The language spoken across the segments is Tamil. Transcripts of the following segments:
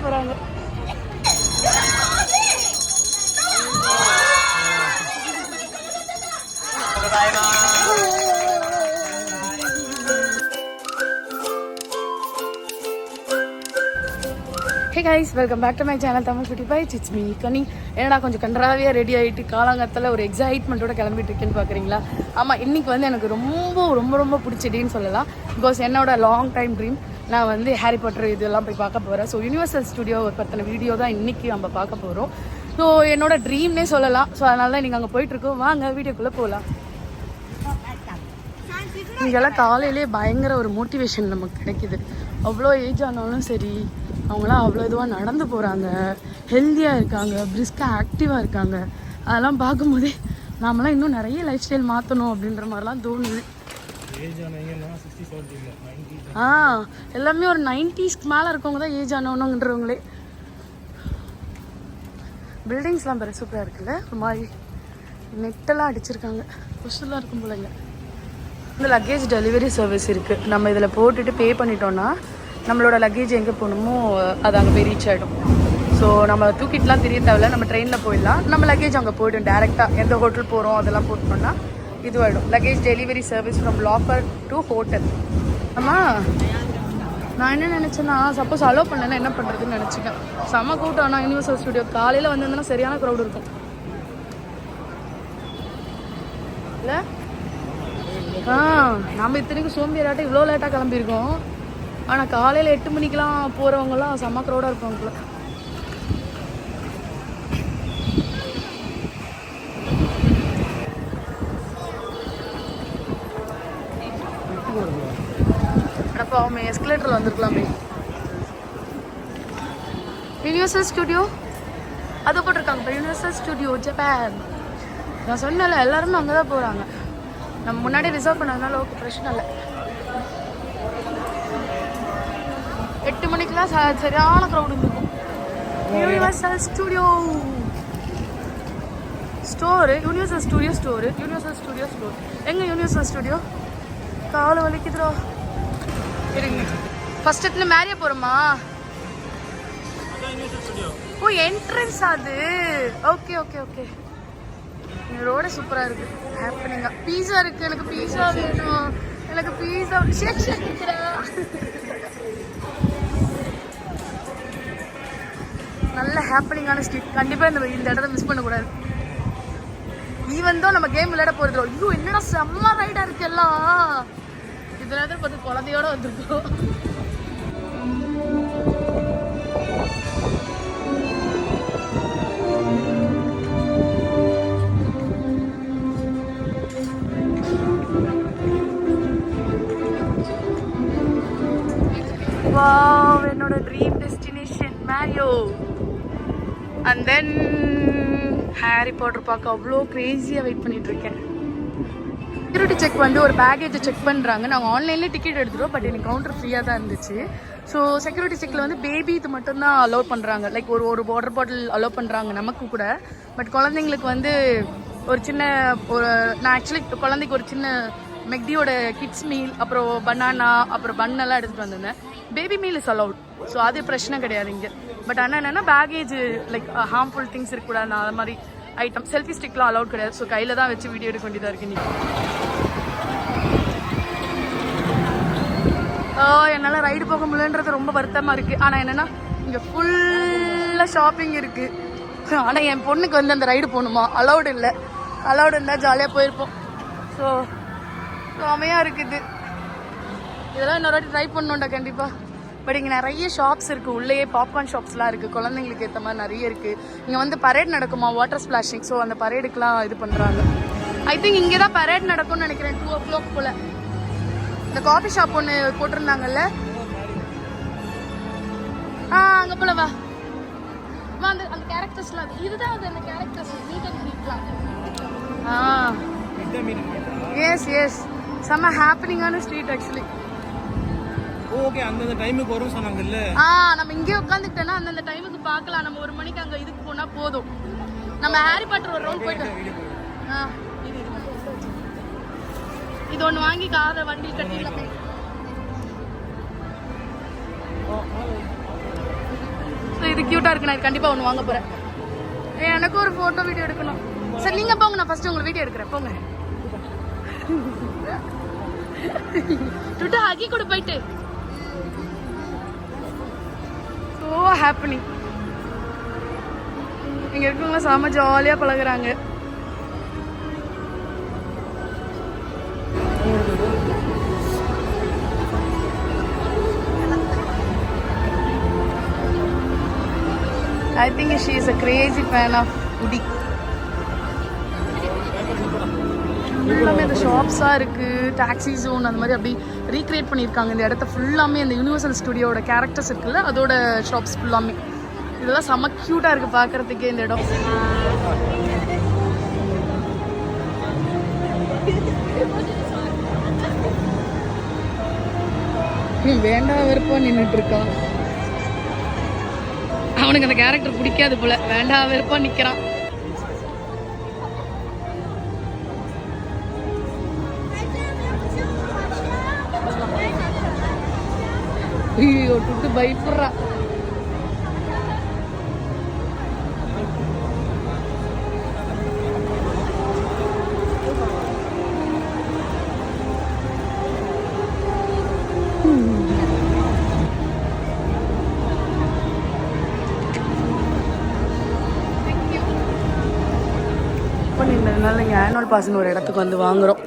போறாங்க. Hey guys, welcome back to my channel Tamil Kutty bye it's me கனி. என்னடா கொஞ்சம் கன்றாவியாக ரெடி ஆகிட்டு காலங்காலத்தில் ஒரு எக்ஸைட்மெண்ட்டோட கிளம்பிட்டு இருக்கேன்னு பார்க்குறீங்களா? ஆமாம், இன்றைக்கி வந்து எனக்கு ரொம்ப ரொம்ப ரொம்ப பிடிச்ச டேன்னு சொல்லலாம். பிகாஸ் என்னோட லாங் டைம் ட்ரீம் நான் வந்து ஹாரி பாட்டர் இதெல்லாம் போய் பார்க்க போகிறேன். ஸோ யூனிவர்சல் ஸ்டுடியோ பற்றின வீடியோ தான் இன்றைக்கி நம்ம பார்க்க போகிறோம். ஸோ என்னோட ட்ரீம்னே சொல்லலாம். ஸோ அதனால தான் நீங்கள் அங்கே போயிட்டுருக்கோம். வாங்க வீடியோக்குள்ளே போகலாம். இங்கெல்லாம் காலையிலே பயங்கர ஒரு மோட்டிவேஷன் நமக்கு கிடைக்கிது. அவ்வளோ ஏஜ் ஆனாலும் சரி, அவங்களாம் அவ்வளோ இதுவாக நடந்து போகிறாங்க, ஹெல்த்தியாக இருக்காங்க, பிரிஸ்காக ஆக்டிவாக இருக்காங்க. அதெல்லாம் பார்க்கும்போதே நாமெல்லாம் இன்னும் நிறைய லைஃப் ஸ்டைல் மாற்றணும் அப்படின்ற மாதிரிலாம் தோணுது. எல்லாமே ஒரு 90ஸ்க்கு மேலே இருக்கவங்க தான் ஏஜ் ஆனவனுன்றவங்களே. பில்டிங்ஸ்லாம் பெரிய சூப்பராக இருக்குல்ல, ஒரு மாதிரி நெட்டெல்லாம் அடிச்சிருக்காங்க. கொசுலாம் இருக்கும் போலங்க. இந்த லக்கேஜ் டெலிவரி சர்வீஸ் இருக்குது. நம்ம இதில் போட்டுட்டு பே பண்ணிட்டோன்னா நம்மளோட லக்கேஜ் எங்கே போகணுமோ அது அங்கே போய் ரீச் ஆகிடும். ஸோ நம்ம தூக்கிட்டுலாம் தெரிய தேவையில்ல, நம்ம ட்ரெயினில் போயிடலாம். நம்ம லக்கேஜ் அங்கே போய்டும் டேரெக்டாக. எந்த ஹோட்டல் போகிறோம் அதெல்லாம் போட்டோம்னா இதுவாகிடும். Luggage delivery service from locker to hotel. ஆமாம், நான் என்ன நினச்சேன்னா, சப்போஸ் அலோவ் பண்ணலன்னா என்ன பண்ணுறதுன்னு நினச்சிக்கேன். செம்ம கூட்டம். ஆனால் யூனிவர்சல் ஸ்டுடியோ காலையில் வந்திருந்தேன்னா சரியான க்ரௌட் இருக்கும் இல்லை? நம்ம இத்தனைக்கும் சோம்பேறியாட்டம் இவ்வளோ லேட்டாக கிளம்பியிருக்கோம். ஆனால் காலையில் 8 மணிக்கெலாம் போகிறவங்கலாம் செம்ம க்ரௌடாக இருப்பாங்கல்ல. அப்போ அவங்க எஸ்கலேட்டரில் வந்துருக்கலாமே. யூனிவர்சல் ஸ்டுடியோ அதை போட்டிருக்காங்க இப்போ, யூனிவர்சல் ஸ்டுடியோ ஜப்பான். நான் சொன்னல எல்லாருமே அங்கே தான் போகிறாங்க. நம்ம முன்னாடி ரிசர்வ் பண்ணதுனால ஓகே, பிரச்சனை இல்லை. 8 மணிக்கெலாம் சரியான க்ரௌடு இருக்கும். Universal studio store, universal studio store, universal studio store. எங்கே யூனிவர்சல் ஸ்டுடியோ? காலை வலிக்குதுரோ. இருங்க, ஃபர்ஸ்ட் இடத்துல மேரியா போகிறோமா? ஓ, என்ட்ரன்ஸ் அது. Okay okay okay. ரோட சூப்பராக இருக்குது, ஹாப்பனிங்காக. பீஸா இருக்குது. எனக்கு பீஸா வேணும். எனக்கு பீஸா ஷேக் ஷேக் இருக்கிறா. நல்ல ஹாப்பனிங்கான ஸ்ட்ரீட். கண்டிப்பாக இந்த இடத்த மிஸ் பண்ணக்கூடாது. ஈவன் தான் நம்ம கேம் விளையாட போகிறது. ஐயோ என்னடா செம்ம ரைடாக இருக்கு எல்லாம். இந்த நேரத்தில் பார்த்து குழந்தையோட வந்துருக்கோம். Wow, என்னோட dream destination Mario. And then Harry Potter பார்க்க அவ்வளோ க்ரேஸியாக வெயிட் பண்ணிட்டு இருக்கேன். செக்யூரிட்டி செக் வந்து ஒரு பேக்கேஜை செக் பண்ணுறாங்க. நாங்கள் ஆன்லைன்லேயே டிக்கெட் எடுத்துட்டோம், பட் எனக்கு கவுண்டர் ஃப்ரீயாக தான் இருந்துச்சு. ஸோ செக்யூரிட்டி செக்கில் வந்து பேபி இது மட்டும்தான் அலோவ் பண்ணுறாங்க. லைக் ஒரு வாட்டர் பாட்டில் அலோவ் பண்ணுறாங்க நமக்கு கூட. பட் குழந்தைங்களுக்கு வந்து ஒரு சின்ன நான் ஆக்சுவலி குழந்தைக்கு ஒரு சின்ன மெக்டியோட கிட்ஸ் மீல், அப்புறம் பனானா, அப்புறம் பன்னெல்லாம் எடுத்துகிட்டு வந்திருந்தேன். Baby meal is allowed. So அது பிரச்சனை கிடையாது இங்கே. பட் ஆனால் என்னென்னா பேகேஜ் லைக் ஹார்ம்ஃபுல் திங்ஸ் இருக்கக்கூடாது. நான் அது மாதிரி ஐட்டம் செல்ஃபி ஸ்டிக்லாம் அலவுட் கிடையாது. ஸோ கையில் தான் வச்சு வீடியோ எடுக்க வேண்டியதாக இருக்கு. நீங்கள் என்னால் ரைடு போக முடியலன்றது ரொம்ப வருத்தமாக இருக்குது. ஆனால் என்னென்னா இங்கே ஃபுல்லாக ஷாப்பிங் இருக்குது. ஆனால் என் பொண்ணுக்கு வந்து அந்த ரைடு போகணுமா, அலவுடு இல்லை. அலவுடு இருந்தால் ஜாலியாக போயிருப்போம். ஸோ செமையாக இருக்குது. இதெல்லாம் இன்னொரு வாட்டி ட்ரை பண்ணணும்டா கண்டிப்பாக. பட் இங்கே நிறைய ஷாப்ஸ் இருக்குது. உள்ளேயே பாப்கார்ன் ஷாப்ஸ்லாம் இருக்குது. குழந்தைங்களுக்கு ஏற்ற மாதிரி நிறைய இருக்குது. இங்கே வந்து பரேட் நடக்குமா, வாட்டர் ஸ்பிளாஷிங். ஸோ அந்த பரேடுக்கெலாம் இது பண்ணுறாங்க. ஐ திங்க் இங்கே தான் பரேட் நடக்கும்னு நினைக்கிறேன். 2 o'clock போல். இந்த காஃபி ஷாப் ஒன்று போட்டிருந்தாங்கல்ல, அங்கே போல வா. அந்த கேரக்டர்ஸ்லாம் இதுதான். அது அந்த கேரக்டர்ஸ் மீட் அண்ட் மீட்லாம். எஸ் எஸ், செம்ம ஹாப்பனிங்கான ஸ்ட்ரீட் ஆக்சுவலி. ஓகே, அந்த டைமுக்கு வரும் சொன்னாங்கல்ல. நம்ம இங்கே உட்காந்துக்கிட்டோன்னா அந்த டைமுக்கு பார்க்கலாம். நம்ம 1 மணிக்கு அங்கே இதுக்கு போனால் போதும். நம்ம ஹாரி பாட்டர் ஒரு ரவுண்ட் போயிட்டு இது ஒன்று வாங்கி காரை வண்டி கட்டிடலாமே. இது கியூட்டா இருக்கு, நான் கண்டிப்பா ஒன்று வாங்க போறேன். எனக்கு ஒரு போட்டோ வீடியோ எடுக்கணும். சரி நீங்க போங்க, நான் ஃபர்ஸ்ட் உங்களுக்கு வீடியோ எடுக்கிறேன். போங்க டுட்டா ஆகி கூட போயிட்டு. So happening. இங்க இருக்கவங்க செம ஜாலியா பழகுறாங்க. I think she is a crazy fan of Woody. எல்லாமே அந்த ஷாப்ஸாக இருக்குது, டாக்ஸி ஜோன் அந்த மாதிரி அப்படி ரீக்ரியேட் பண்ணியிருக்காங்க. இந்த இடத்த ஃபுல்லாமே இந்த யூனிவர்சல் ஸ்டுடியோட கேரக்டர்ஸ் இருக்குல்ல, அதோட ஷாப்ஸ் ஃபுல்லாமே. இதெல்லாம் செம்ம க்யூட்டாக இருக்குது பார்க்குறதுக்கே இந்த இடம். வேண்டாம் வெறுப்பா நின்றுட்டு இருக்கான். அவனுக்கு அந்த கேரக்டர் பிடிக்காது போல, வேண்டாம் வெறுப்பா நிற்கிறான். ஐயோ டுட்டு பயப்படுறா. நின்றதுனால இங்கே ஆனுவல் பாஸ்ன்னு ஒரு இடத்துக்கு வந்து வாங்குகிறோம்.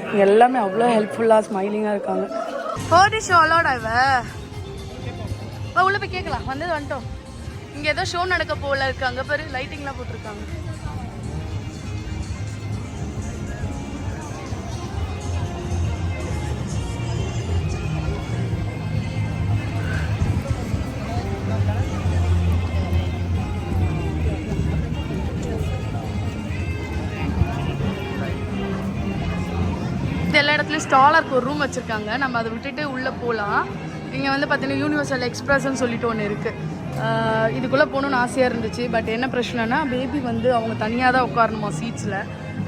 இங்கே எல்லாமே அவ்வளோ ஹெல்ப்ஃபுல்லாக ஸ்மைலிங்காக இருக்காங்க. ஹோடி ஷோ அலோட் ஆவ உள்ள போய் கேட்கலாம். வந்துட்டோம். இங்கே ஏதோ ஷோ நடக்க போல இருக்கு. அங்கே பேர் லைட்டிங்லாம் போட்டிருக்காங்க. எல்லா இடத்துலையும் ஸ்டாலருக்கு ஒரு ரூம் வச்சுருக்காங்க. நம்ம அதை விட்டுட்டு உள்ளே போகலாம். இங்கே வந்து பார்த்தீங்கன்னா யூனிவர்சல் எக்ஸ்பிரஸ்ன்னு சொல்லிட்டு ஒன்று இருக்குது. இதுக்குள்ளே போகணுன்னு ஆசையாக இருந்துச்சு. பட் என்ன பிரச்சனைனா பேபி வந்து அவங்க தனியாக தான் உட்காரணுமா சீட்ஸில்.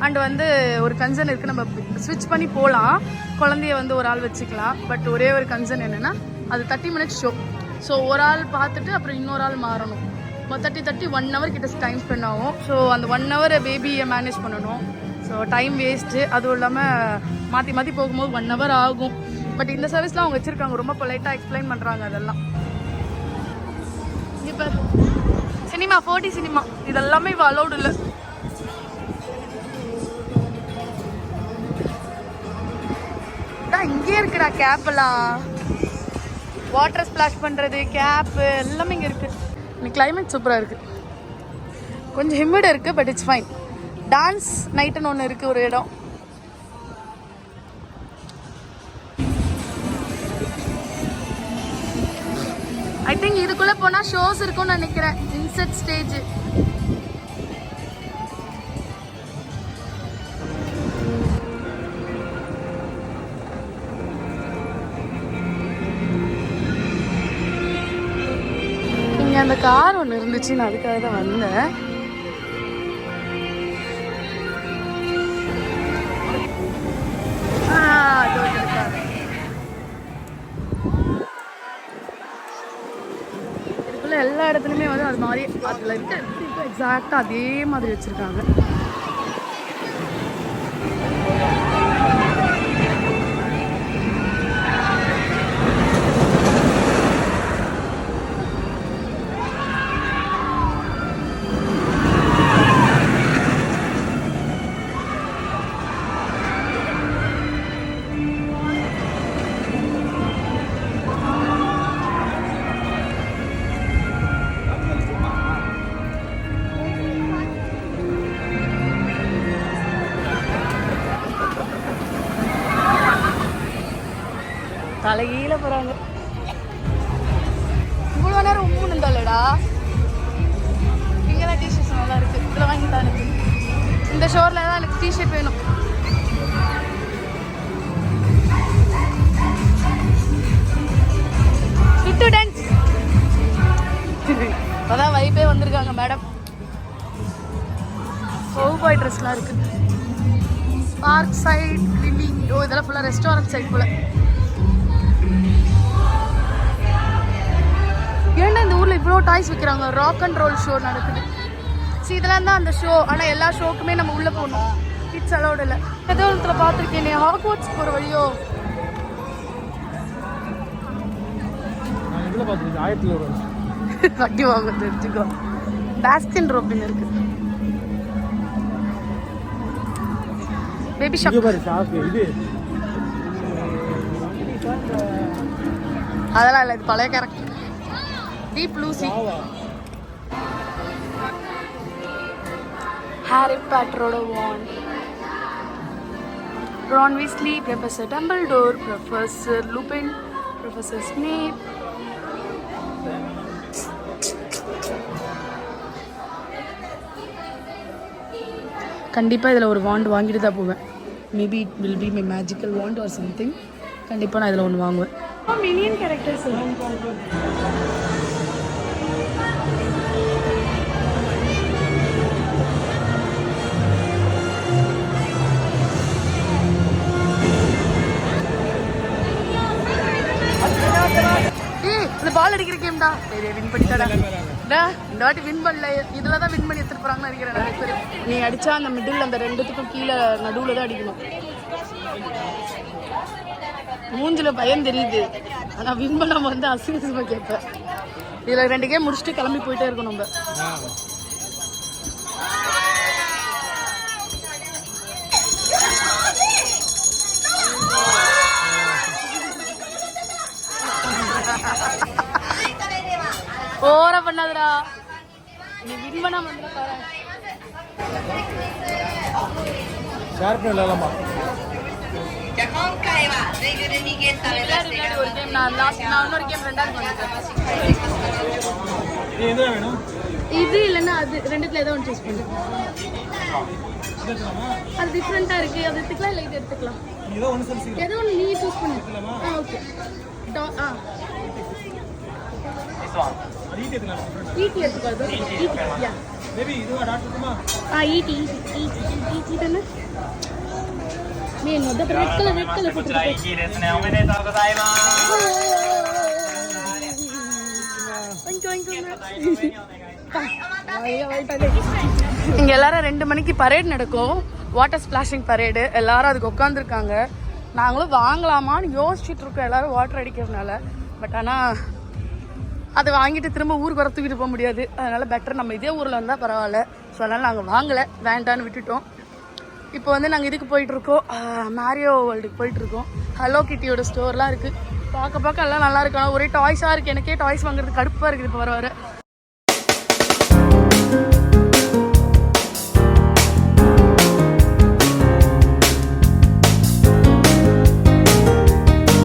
அண்ட் வந்து ஒரு கன்சர்ன் இருக்குது, நம்ம ஸ்விட்ச் பண்ணி போகலாம், குழந்தைய வந்து ஒரு ஆள் வச்சுக்கலாம். பட் ஒரே ஒரு கன்சர்ன் என்னென்னா அது 30 மினிட்ஸ் ஷோ. ஸோ ஒரு ஆள் பார்த்துட்டு அப்புறம் இன்னொரு ஆள் மாறணும். 30 1 hour கிட்ட டைம் ஸ்பெண்ட் ஆகும். ஸோ அந்த 1 hour பேபியை மேனேஜ் பண்ணணும். So time waste. அதுவும் இல்லாமல் மாற்றி மாற்றி போகும்போது 1 hour ஆகும். பட் இந்த சர்வீஸ்லாம் அவங்க வச்சுருக்காங்க, ரொம்ப பொலைட்டாக எக்ஸ்பிளைன் பண்ணுறாங்க அதெல்லாம். இப்போ சினிமா 4D சினிமா இதெல்லாமே இப்போ அலௌடு இல்லை. இங்கேயே இருக்குடா கேப்பெல்லாம், வாட்டர் ஸ்பிளாஷ் பண்ணுறது, கேப்பு எல்லாமே இங்கே இருக்குது. இன்னைக்கு கிளைமேட் சூப்பராக இருக்குது. கொஞ்சம் ஹியூமிடாக இருக்குது, பட் இட்ஸ் ஃபைன். டான்ஸ் நைட்டுன்னு ஒன்று இருக்குது ஒரு இடம். ஐ திங்க் இதுக்குள்ளே போனால் ஷோஸ் இருக்கும்னு நினைக்கிறேன். Inset stage. இங்கே அந்த கார் ஒன்று இருந்துச்சு, நான் அதுக்காக தான் வந்தேன். இதுக்குள்ள எல்லா இடத்துலையுமே வந்து அது மாதிரி அதில் இருக்க எக்ஸாக்டாக அதே மாதிரி வச்சுருக்காங்க. தலைகீழ போறாங்க. இவ்வளோ நேரம் உம்முன்னு இருந்தாலடா. இங்கெல்லாம் டிஷர்ட்ஸ் நல்லா இருக்கு. இதில் வாங்கி தான் எனக்கு இந்த ஷோரில் தான் எனக்கு டிஷர்ட் வேணும். டான்ஸ் அதான் வைப்பே வந்திருக்காங்க மேடம். பாய் ட்ரெஸ்லாம் இருக்கு. Park side lily. ஓ இதெல்லாம் ஃபுல்லாக ரெஸ்டாரண்ட் சைட் போல. ஏன்னா இந்த ஊரில் இவ்வளோ டாய்ஸ் விற்கிறாங்க. ராக் அண்ட் ரோல் ஷோ நடக்குது. சரி, இதெல்லாம் தான் அந்த ஷோ. ஆனால் எல்லா ஷோக்குமே நம்ம உள்ளே போகணும். கிட்ஸ் அலோடு இல்லை. ஏதோ ஒருத்தர பார்த்துருக்கேனே, ஹாக்வர்ட்ஸ் போகிற வழியோ. வட்டி வாங்க தெரிஞ்சுக்கோ. பாஸ்கின் ரோபின் இருக்கு. Baby shop. அதெல்லாம் இல்லை, இது பழைய கேரக்டர். Deep Lucy. ஹாரி பாட்டரோட wand. Ron Weasley, Professor Dumbledore, Professor Lupin, Professor Snape. கண்டிப்பாக இதில் ஒரு வாண்ட் வாங்கிட்டு தான் போவேன். Maybe it will be my magical want or something. கண்டிப்பாக நான் இதில் ஒன்று வாங்குவேன். Minion characters. இந்த பால் அடிக்கிற கேம் தான். சரி, வின் பண்ணிட்டாடா. இந்த வாட்டி வின் பண்ணல. இதில் தான் வின் பண்ணி எடுத்துட்டு போறாங்கன்னு நினைக்கிறேன் நிறைய பேர். நீ அடிச்சா அந்த மிடில் அந்த ரெண்டுத்துக்கும் கீழே நடுவில் தான் அடிக்கணும். மூஞ்சில பயம் தெரியுது. ஆனால் வின் பண்ணாம வந்து அசிங்கமாக கேட்பேன். இதில் 2 கேம் முடிச்சுட்டு கிளம்பி போயிட்டே இருக்கணும் நம்ம. ஓர பண்ணாதடா. நீ வின் பண்ணாம வந்து பாரு. ஷேர் பண்ணலாமா? ஒரு கேம் நான் இன்னொரு கேம் 2வது பண்ணிட்டேன். இது வேணும். இது இல்லைன்னா அது ரெண்டுத்துல ஏதோ ஒன்று சூஸ் பண்ணு. அது டிஃப்ரெண்டா இருக்கு. அது எடுத்துக்கலாம் இல்லை இது எடுத்துக்கலாம். ஏதோ ஒன்று சொல்லுங்க. ஏதோ ஒன்று நீ சூஸ் பண்ணு. ஓகே. ஈட்டி எடுத்துக்கோ. ஈட்டி. யா. பேபி இதுவா டாக்டர்மா? ஈட்டி தானே. நீ என்னோட ரெட் கலர் போட்டு. இங்க எல்லாரும் 2 மணிக்கு பரேட் நடக்கும். Water splashing parade. எல்லாரும் அதுக்கு உட்காந்துருக்காங்க. நாங்களும் வாங்கலாமான்னு யோசிச்சுட்டு இருக்கோம் எல்லாரும் வாட்டர் அடிக்கிறதுனால. பட் ஆனால் அதை வாங்கிட்டு திரும்ப ஊருக்கு வர தூக்கிட்டு போக முடியாது. அதனால பெட்டர் நம்ம இதே ஊரில் வந்தால் பரவாயில்ல. ஸோ அதனால நாங்கள் வாங்கலை, வேண்டான்னு விட்டுட்டோம். இப்போ வந்து நாங்கள் இதுக்கு போயிட்டுருக்கோம், மேரியோ வேர்ல்டுக்கு போயிட்டுருக்கோம். ஹலோ கிட்டியோட ஸ்டோர்லாம் இருக்குது. பார்க்க எல்லாம் நல்லா இருக்கு. ஆனால் ஒரே டாய்ஸாக இருக்குது. எனக்கே டாய்ஸ் வாங்குறது கடுப்பாக இருக்குது இப்போ வர.